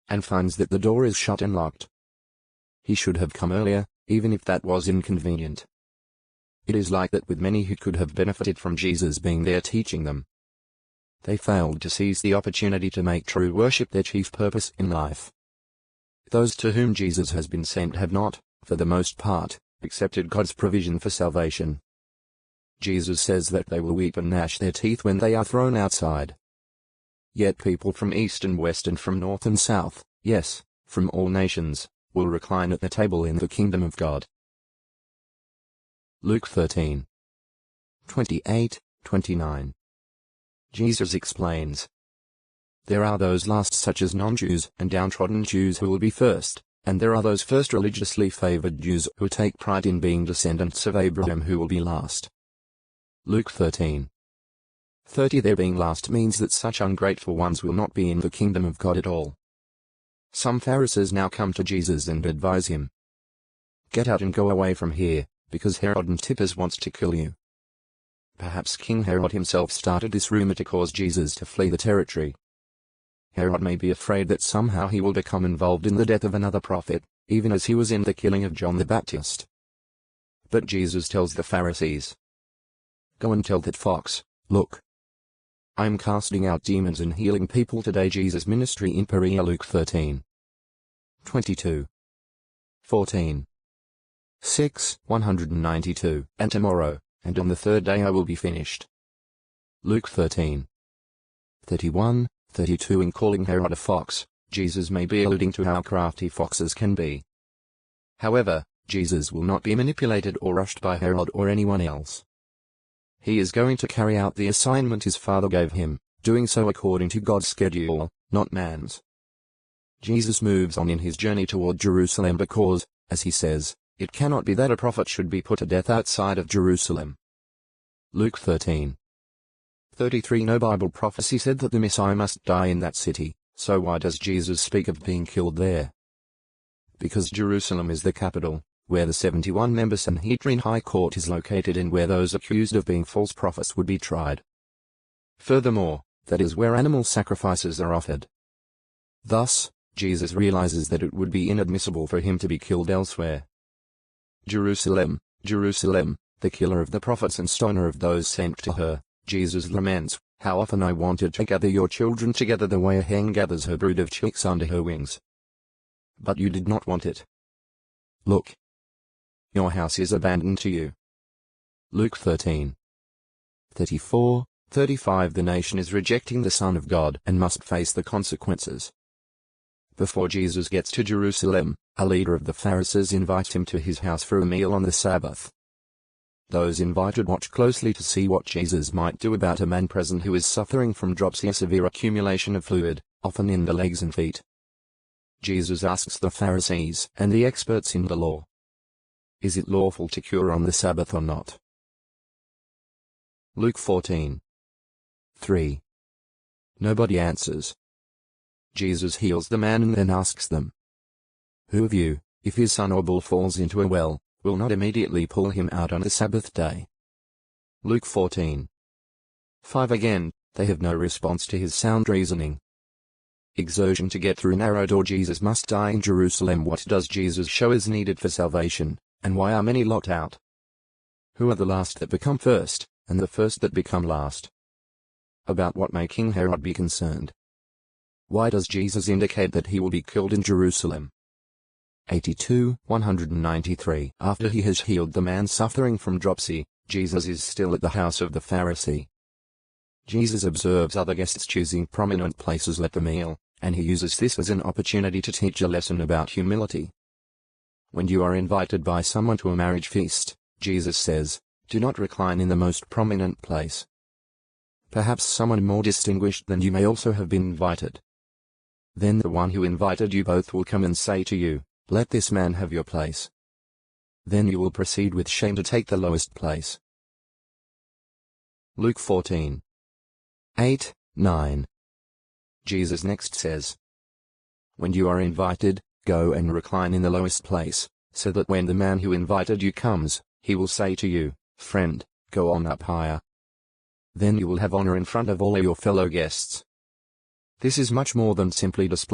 and finds that the door is shut and locked. He should have come earlier, even if that was inconvenient. It is like that with many who could have benefited from Jesus being there teaching them. They failed to seize the opportunity to make true worship their chief purpose in life. Those to whom Jesus has been sent have not, for the most part, accepted God's provision for salvation. Jesus says that they will weep and gnash their teeth when they are thrown outside. Yet people from east and west and from north and south, yes, from all nations, will recline at the table in the kingdom of God. Luke 13. 28-29. Jesus explains. There are those last such as non-Jews and downtrodden Jews who will be first, and there are those first religiously favored Jews who take pride in being descendants of Abraham who will be last. Luke 13. 30. Their being last means that such ungrateful ones will not be in the kingdom of God at all. Some Pharisees now come to Jesus and advise him. Get out and go away from here, because Herod Antipas wants to kill you. Perhaps King Herod himself started this rumor to cause Jesus to flee the territory. Herod may be afraid that somehow he will become involved in the death of another prophet, even as he was in the killing of John the Baptist. But Jesus tells the Pharisees, go and tell that fox, look. I am casting out demons and healing people today. Jesus' ministry in Perea. Luke 13. 22. 14. 6. 192. And tomorrow, and on the third day I will be finished. Luke 13. 31, 32. In calling Herod a fox, Jesus may be alluding to how crafty foxes can be. However, Jesus will not be manipulated or rushed by Herod or anyone else. He is going to carry out the assignment his Father gave him, doing so according to God's schedule, not man's. Jesus moves on in his journey toward Jerusalem because, as he says, it cannot be that a prophet should be put to death outside of Jerusalem. Luke 13. 33. No Bible prophecy said that the Messiah must die in that city, so why does Jesus speak of being killed there? Because Jerusalem is the capital, where the 71-member Sanhedrin High Court is located and where those accused of being false prophets would be tried. Furthermore, that is where animal sacrifices are offered. Thus, Jesus realizes that it would be inadmissible for him to be killed elsewhere. Jerusalem, Jerusalem, the killer of the prophets and stoner of those sent to her, Jesus laments, how often I wanted to gather your children together the way a hen gathers her brood of chicks under her wings. But you did not want it. Look. Your house is abandoned to you. Luke 13. 34, 35. The nation is rejecting the Son of God and must face the consequences. Before Jesus gets to Jerusalem, a leader of the Pharisees invites him to his house for a meal on the Sabbath. Those invited watch closely to see what Jesus might do about a man present who is suffering from dropsy, a severe accumulation of fluid, often in the legs and feet. Jesus asks the Pharisees and the experts in the law, is it lawful to cure on the Sabbath or not? Luke 14. 3. Nobody answers. Jesus heals the man and then asks them, who of you, if his son or bull falls into a well, will not immediately pull him out on the Sabbath day? Luke 14. 5. Again, they have no response to his sound reasoning. Exertion to get through narrow door. Jesus must die in Jerusalem. What does Jesus show is needed for salvation, and why are many locked out? Who are the last that become first, and the first that become last? About what may King Herod be concerned? Why does Jesus indicate that he will be killed in Jerusalem? 82, 193. After he has healed the man suffering from dropsy, Jesus is still at the house of the Pharisee. Jesus observes other guests choosing prominent places at the meal, and he uses this as an opportunity to teach a lesson about humility. When you are invited by someone to a marriage feast, Jesus says, do not recline in the most prominent place. Perhaps someone more distinguished than you may also have been invited. Then the one who invited you both will come and say to you, let this man have your place. Then you will proceed with shame to take the lowest place. Luke 14. 8, 9. Jesus next says, when you are invited, go and recline in the lowest place, so that when the man who invited you comes, he will say to you, friend, go on up higher. Then you will have honor in front of all your fellow guests. This is much more than simply displaying